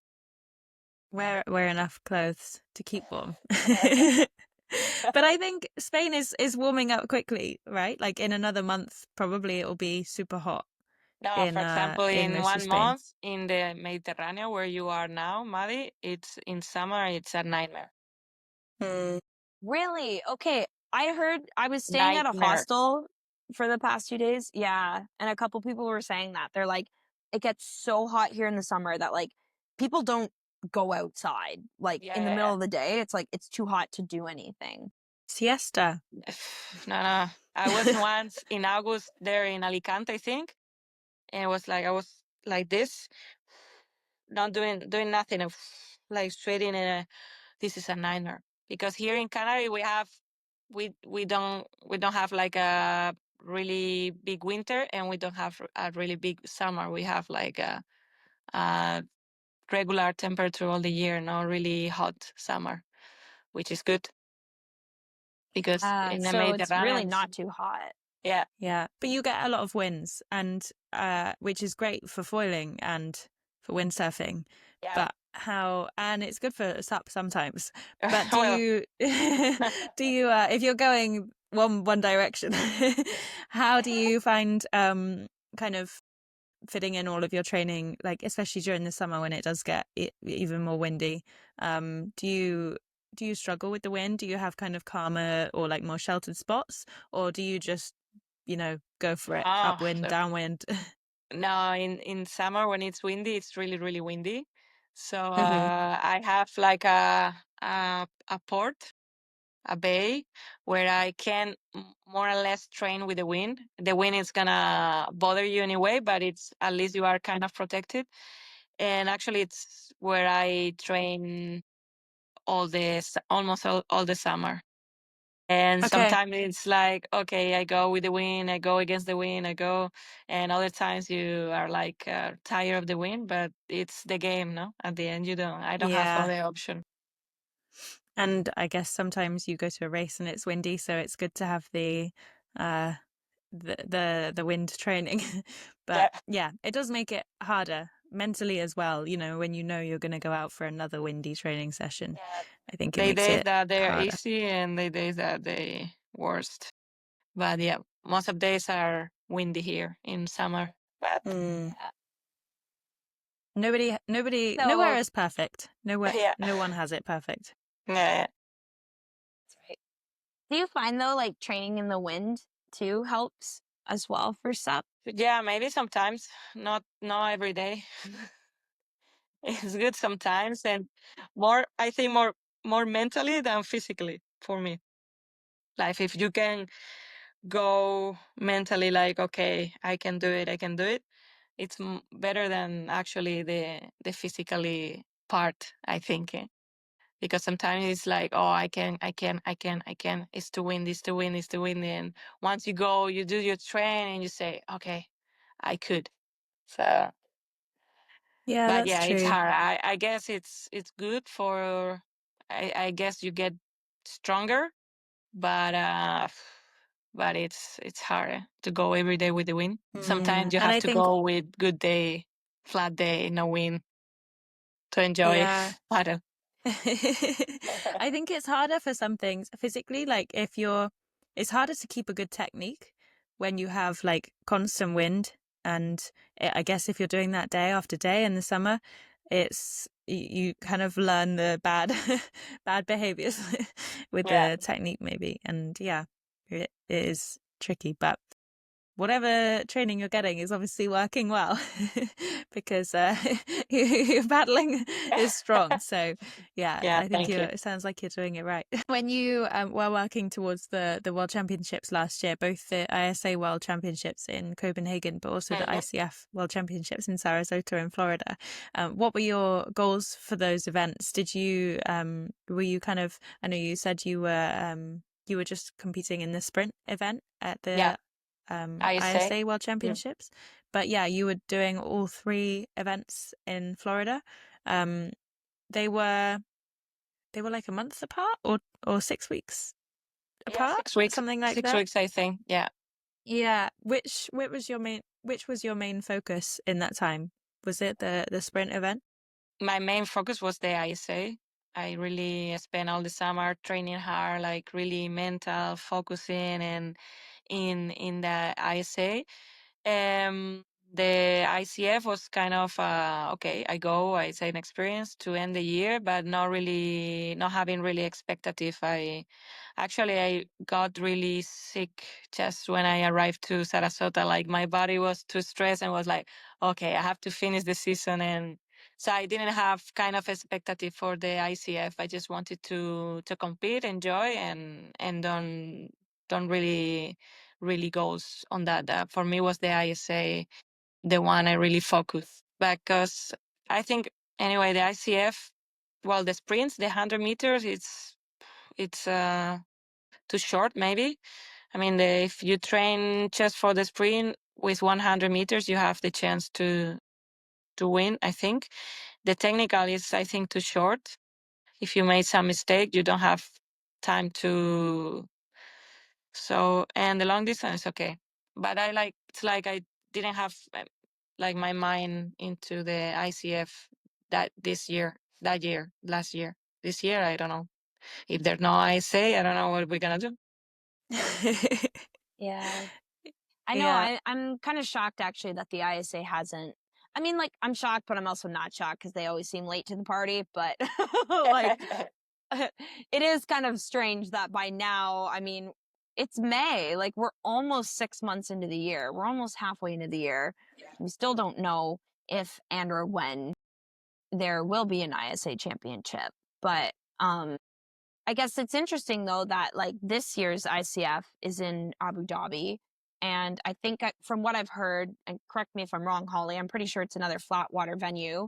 Wear enough clothes to keep warm. But I think Spain is warming up quickly, right? Like in another month, probably it will be super hot No, for example, in in most of 1 Spain. month in the Mediterranean where you are now, Maddie, it's in summer, it's a nightmare. Really? Okay. I was staying at a Nightmare. hostel for the past 2 days. Yeah. And a couple people were saying that. They're like, it gets so hot here in the summer that like people don't go outside. Like in the middle of the day, it's like it's too hot to do anything. Siesta. No. I was once in August there in Alicante, I think, and it was like I was like this, not doing nothing, like sweating, and this is a nightmare because here in Canary we don't have like a really big winter, and we don't have a really big summer. We have like a regular temperature all the year, not really hot summer, which is good because in the So it's really Mediterranean, not too hot. yeah, Yeah, but you get a lot of winds, and which is great for foiling and for windsurfing. yeah. But and it's good for SUP sometimes. But do Well, you if you're going one direction, how do you find kind of fitting in all of your training, like especially during the summer when it does get even more windy? Do you struggle with the wind? Do you have kind of calmer or like more sheltered spots, or do you just go for it, oh, upwind, downwind? no, in summer when it's windy, it's really, really windy. So Mhm. I have like a port, a bay, where I can more or less train with the wind. The wind is gonna bother you anyway, but it's at least you are kind of protected. And actually, it's where I train almost all the summer. And Okay. sometimes it's like, okay, I go with the wind, I go against the wind, and other times you are like tired of the wind, but it's the game, no? At the end, I don't have Yeah. other option. And I guess sometimes you go to a race and it's windy, so it's good to have uh the wind training. But yeah, it does make it harder mentally as well, when you're going to go out for another windy training session. Yeah. I think it They makes days it that they're harder. easy and they days that they worst. But yeah, most of days are windy here in summer. But Nowhere So is perfect. yeah, No one has it perfect. yeah. that's right. Do you find though like training in the wind too helps as well for SUP? Yeah, maybe sometimes, not every day. It's good sometimes, and I think more mentally than physically for me. Like if you can go mentally, like okay, I can do it, it's better than actually the physically part, I think. Because sometimes it's like, oh, I can. It's to win, it's to win, and once you go, you do your train, and you say, okay, I could. So, Yeah, but that's yeah, it's true. hard. I guess it's good for. I guess you get stronger, but it's hard to go every day with the wind. Sometimes you And have I to think, go with good day, flat day, no wind to enjoy yeah, paddle. I think it's harder for some things physically. Like it's harder to keep a good technique when you have like constant wind. And I guess if you're doing that day after day in the summer, you kind of learn the bad, bad behaviors with Yeah. the technique maybe. And yeah, it is tricky, but whatever training you're getting is obviously working well because your paddling is strong. So yeah, Yeah, I think thank you. it sounds like you're doing it right. When you were working towards the World Championships last year, both the ISA World Championships in Copenhagen, but also the ICF World Championships in Sarasota in Florida, what were your goals for those events? Were you kind of, I know you said you were just competing in the sprint event at Yeah, the ISA. ISA World Championships. But yeah, you were doing all 3 events in Florida. They were like a month apart or 6 weeks Yeah, apart, 6 weeks. something like 6 that. weeks, I think. Yeah. Yeah. Which was your main focus in that time? Was it the sprint event? My main focus was the ISA. I really spent all the summer training hard, like really mental focusing and in the ISA. The ICF was kind of okay. I say an experience to end the year, but not having really expectative. I got really sick just when I arrived to Sarasota. Like my body was too stressed and was like, okay, I have to finish the season, and so I didn't have kind of expectative for the ICF. I just wanted to compete, enjoy, and don't really goes on that. For me was the ISA, the one I really focused because I think anyway the ICF, well the sprints, the 100 meters, it's too short maybe. I mean if you train just for the sprint with 100 meters, you have the chance to win. I think the technical is I think too short. If you made some mistake, you don't have time to. So, and the long distance, okay. But it's like I didn't have like my mind into the ICF that year, last year. This year, I don't know. If there's no ISA, I don't know what we're going to do. Yeah. I know. Yeah. I'm kind of shocked actually that the ISA hasn't. I mean, like, I'm shocked, but I'm also not shocked because they always seem late to the party. But like, it is kind of strange that by now, I mean, it's May. Like, we're almost 6 months into the year. We're almost halfway into the year. We still don't know if and or when there will be an ISA championship. But I guess it's interesting though that like this year's ICF is in Abu Dhabi. And I think from what I've heard, and correct me if I'm wrong, Holly, I'm pretty sure it's another flat water venue.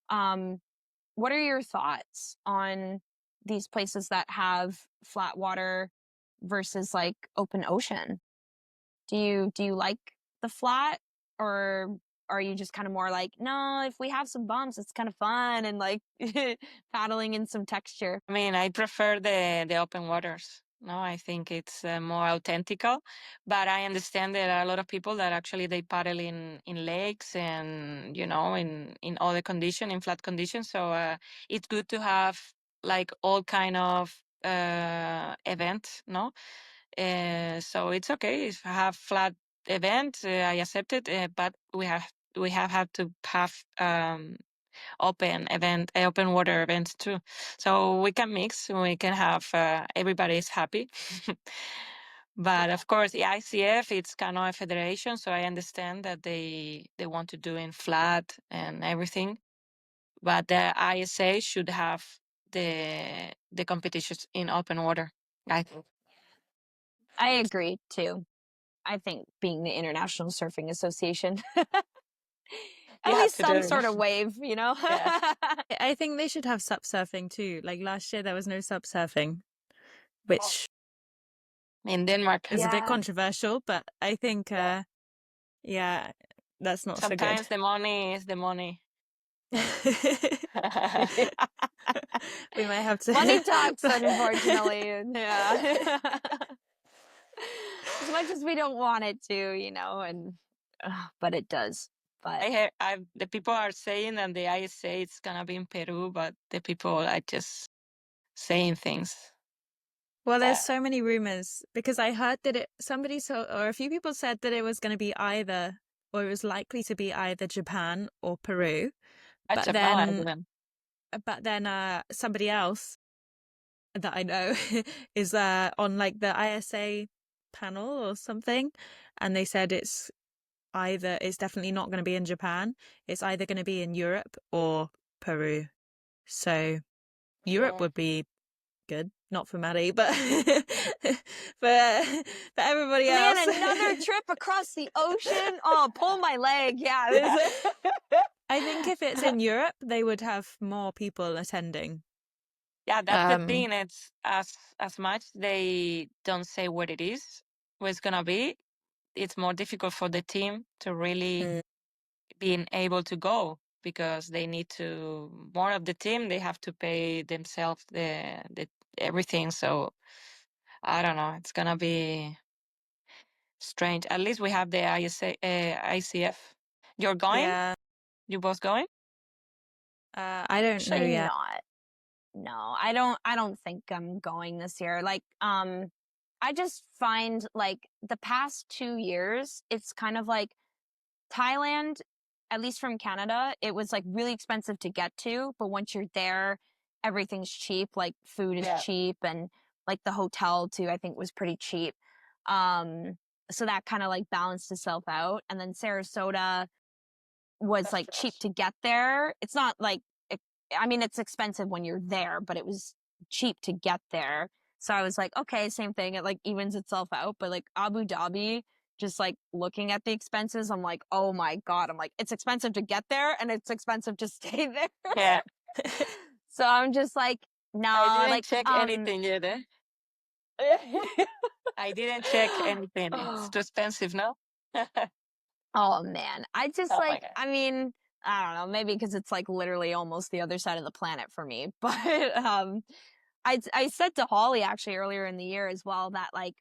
What are your thoughts on these places that have flat water versus like open ocean? Do you like the flat, or are you just kind of more like, no, if we have some bumps, it's kind of fun and like paddling in some texture? I mean, I prefer the open waters. No, I think it's more authentical, but I understand there are a lot of people that actually they paddle in lakes and in other condition, in flat conditions. So it's good to have like all kind of event, no? So it's okay if I have flat event, I accept it, but we have had to have open water events too. So we can mix, we can have everybody's happy. But of course, the ICF, it's kind of a federation, so I understand that they want to do in flat and everything. But the ISA should have the competitions in open water, I think. I agree too. I think being the International Surfing Association, You at have least to do some it. sort of wave, you know? Yeah. I think they should have sup surfing too. Like last year there was no sup surfing, which In Denmark. is a bit Yeah. controversial, but I think yeah, that's not so good. Sometimes the money is the money. We might have to. Money talks, unfortunately. Yeah. As much as we don't want it to, but it does. But The people are saying that the ISA it's gonna be in Peru, but the people are just saying things. Well, there's so many rumors because I heard that or a few people said that it was going to be either, or it was likely to be either Japan or Peru. But then somebody else that I know is on like the ISA panel or something, and they said it's definitely not going to be in Japan. It's either going to be in Europe or Peru. So Europe would be good, not for Maddie, but for everybody else. Man, another trip across the ocean. Oh, pull my leg. Yeah. I think if it's in Europe, they would have more people attending. Yeah, that's the thing. It's as much they don't say what it is, what it's gonna be. It's more difficult for the team to really being able to go because they need to more of the team. They have to pay themselves the everything. So I don't know. It's gonna be strange. At least we have the ICF. You're going? Yeah. You both going? I don't know yet. Not. No, I don't think I'm going this year. Like, I just find like the past 2 years, it's kind of like Thailand, at least from Canada, it was like really expensive to get to, but once you're there, everything's cheap. Like food is cheap, and like the hotel too, I think was pretty cheap. So that kind of like balanced itself out. And then Sarasota was like cheap to get there. It's not like, I mean, it's expensive when you're there, but it was cheap to get there. So I was like, okay, same thing. It like evens itself out. But like Abu Dhabi, just like looking at the expenses, I'm like, oh my God. I'm like, it's expensive to get there and it's expensive to stay there. Yeah. So I'm just like, no, I didn't like check anything yet. I didn't check anything. It's too expensive, no? Oh man, I just I mean, I don't know, maybe because it's like literally almost the other side of the planet for me. But I said to Holly actually earlier in the year as well that like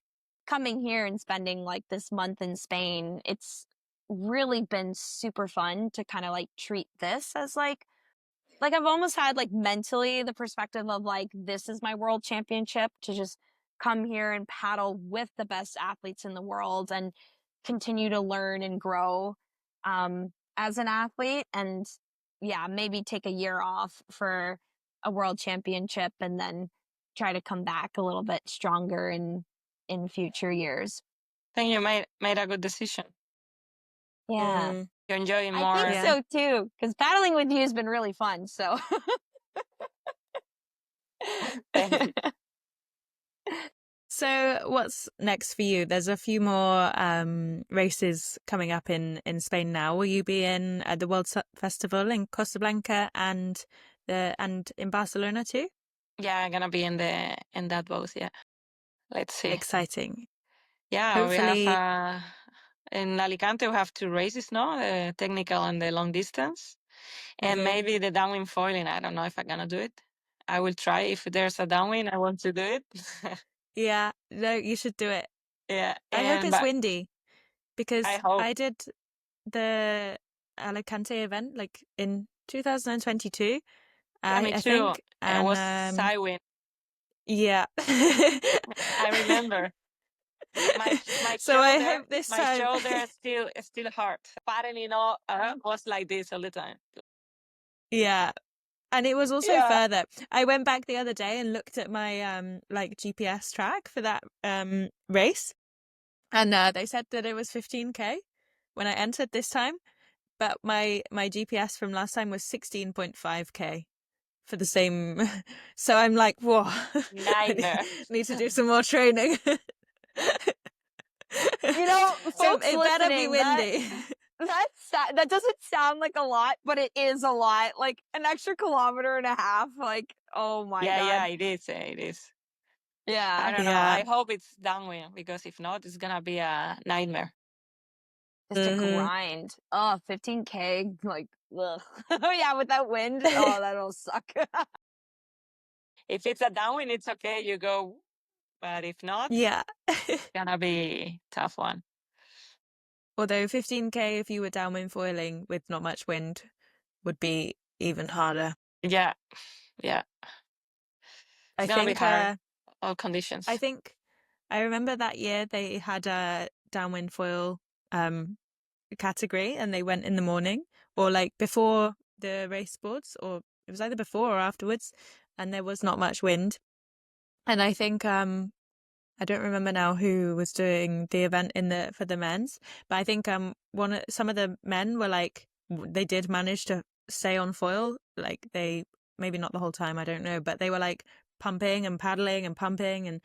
coming here and spending like this month in Spain, it's really been super fun to kind of like treat this as like I've almost had like mentally the perspective of like this is my world championship, to just come here and paddle with the best athletes in the world and continue to learn and grow as an athlete, and yeah, maybe take a year off for a world championship and then try to come back a little bit stronger in future years. I think you made a good decision. Yeah. You're enjoying more. I think so too, because paddling with you has been really fun. So Thank you. So what's next for you? There's a few more races coming up in Spain now. Will you be in the World Festival in Costa Blanca and in Barcelona too? Yeah, I'm gonna be in that both. Yeah, let's see. Exciting. Yeah, hopefully. we have in Alicante we have 2 races, no? The technical and the long distance, and maybe the downwind foiling. I don't know if I'm gonna do it. I will try. If there's a downwind, I want to do it. Yeah, no, you should do it. Yeah, I hope it's windy because I did the Alicante event like in 2022. Yeah, me I too. think, and it was side wind. Yeah. I remember. My so shoulder, I hope this my time. shoulder is still hard. Paddling was like this all the time. Yeah. And it was also further. I went back the other day and looked at my like GPS track for that race, and they said that it was 15k when I entered this time, but my GPS from last time was 16.5k for the same. So I'm like, whoa, Nightmare. need to do some more training. Folks, it better be windy. That doesn't sound like a lot, but it is a lot. Like an extra kilometer and a half. Like, oh my God. Yeah, it is. It is. Yeah. I don't know. I hope it's downwind because if not, it's gonna be a nightmare. just to Mhm. grind. Oh, 15K, like, ugh. Yeah, without wind, oh, that'll suck. If it's a downwind, it's okay. You go, but if not, Yeah. it's gonna be tough one. Although 15K, if you were downwind foiling with not much wind, would be even harder. Yeah, yeah. I It's gonna be think hard. All conditions. I remember that year they had a downwind foil category, and they went in the morning or like before the race boards, or it was either before or afterwards, and there was not much wind. And I think I don't remember now who was doing the event for the men's, but I think some of the men were like, they did manage to stay on foil, like they, maybe not the whole time, I don't know, but they were like pumping and paddling and pumping, and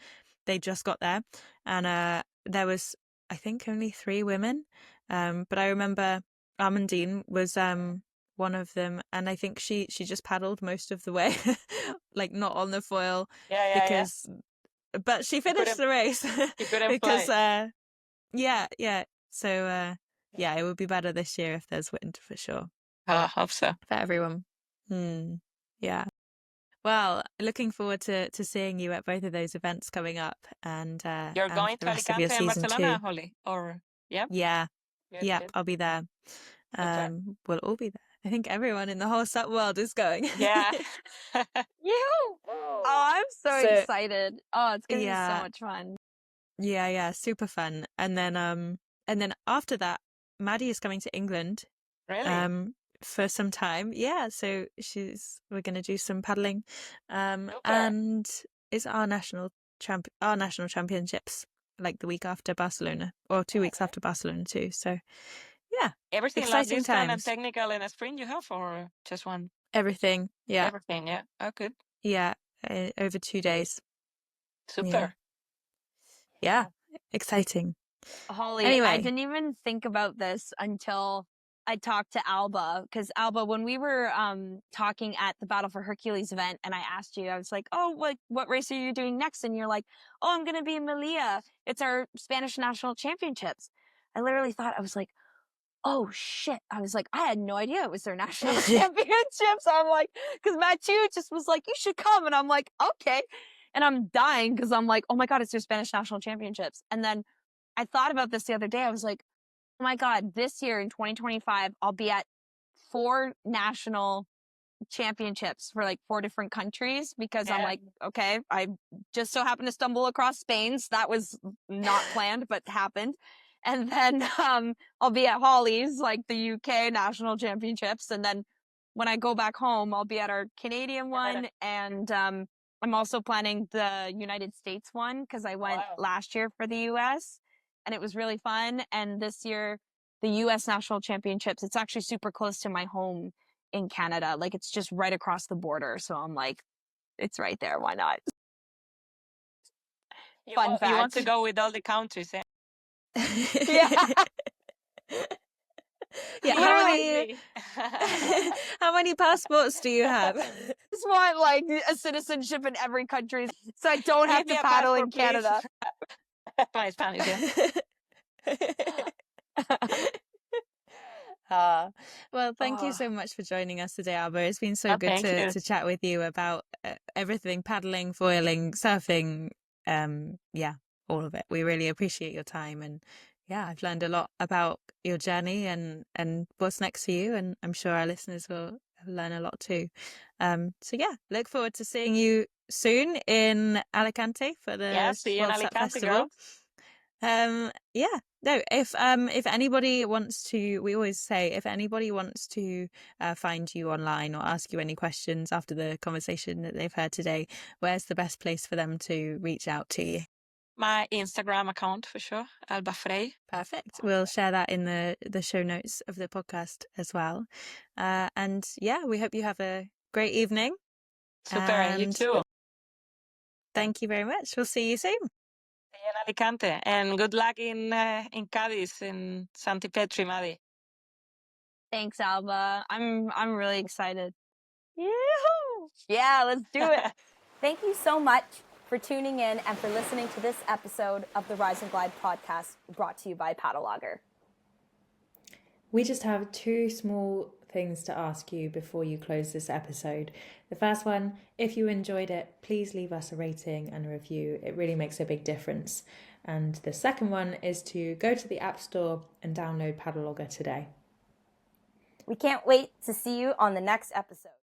they just got there. And there was, I think, only 3 women, but I remember Amandine was one of them, and I think she just paddled most of the way, like not on the foil, Yeah. because but she finished the race You couldn't because fly. yeah. So yeah, it would be better this year if there's wind for sure I hope so. for everyone. Yeah. Well, looking forward to seeing you at both of those events coming up, and You're and going the to rest of your Alicante and season Barcelona, too. Holly? Or yeah? Yeah, Good. I'll be there. Super. We'll all be there. I think everyone in the whole SUP world is going. Yeah. You! Oh, I'm so excited. Oh, it's gonna be so much fun. Yeah, super fun. And then after that, Maddie is coming to England Really? for some time. Yeah, so we're gonna do some paddling. Super. And it's our national championships, like the week after Barcelona, or 2 weeks after Barcelona too. So yeah, Everything like exciting this kind of times. technical and a sprint you have, or just one? Everything. Yeah. Everything, yeah. Oh, good. Yeah, over 2 days. Super. Yeah, exciting. Holly, I Anyway. didn't even think about this until I talked to Alba, because Alba, when we were talking at the Battle for Hercules event, and I asked you, I was like, oh, what race are you doing next? And you're like, oh, I'm going to be in Melilla. It's our Spanish national championships. I literally thought, I was like, oh shit. I was like, I had no idea it was their national championships. I'm like, because Mathieu just was like, you should come. And I'm like, okay. And I'm dying because I'm like, oh my God, it's their Spanish national championships. And then I thought about this the other day. I was like, oh my God, this year in 2025, I'll be at 4 national championships for like 4 different countries, because I'm like, okay, I just so happened to stumble across Spain's. That was not planned, but happened. And then I'll be at Holly's, like the UK national championships. And then when I go back home, I'll be at our Canadian one. And I'm also planning the United States one, because I went last year for the US and it was really fun. And this year, the US national championships, it's actually super close to my home in Canada. Like, it's just right across the border. So I'm like, it's right there. Why not? Fun fact. You want to go with all the countries, eh? Yeah. Yeah. How many passports do you have? Just want like a citizenship in every country, so I don't have to paddle in Canada. Spanish, Well, thank you so much for joining us today, Alba. It's been so good to chat with you about everything, paddling, foiling, surfing, all of it. We really appreciate your time, and yeah, I've learned a lot about your journey and what's next for you, and I'm sure our listeners will learn a lot too. So yeah, look forward to seeing you soon in Alicante for the see you in World Surf Alicante, Festival. girl. No, if anybody wants to, we always say, if anybody wants to find you online or ask you any questions after the conversation that they've heard today, where's the best place for them to reach out to you? My Instagram account, for sure, Alba Frey. Perfect. We'll share that in the show notes of the podcast as well. And yeah, we hope you have a great evening. Super, and you too. Thank you very much. We'll see you soon. See you in Alicante, and good luck in Cádiz, in Santi Petri, Maddie. Thanks, Alba. I'm really excited. Yoo-hoo! Yeah, let's do it. Thank you so much for tuning in and for listening to this episode of the Rise and Glide podcast, brought to you by Paddle Logger. We just have two small things to ask you before you close this episode. The first one, if you enjoyed it, please leave us a rating and a review. It really makes a big difference. And the second one is to go to the App Store and download Paddle Logger today. We can't wait to see you on the next episode.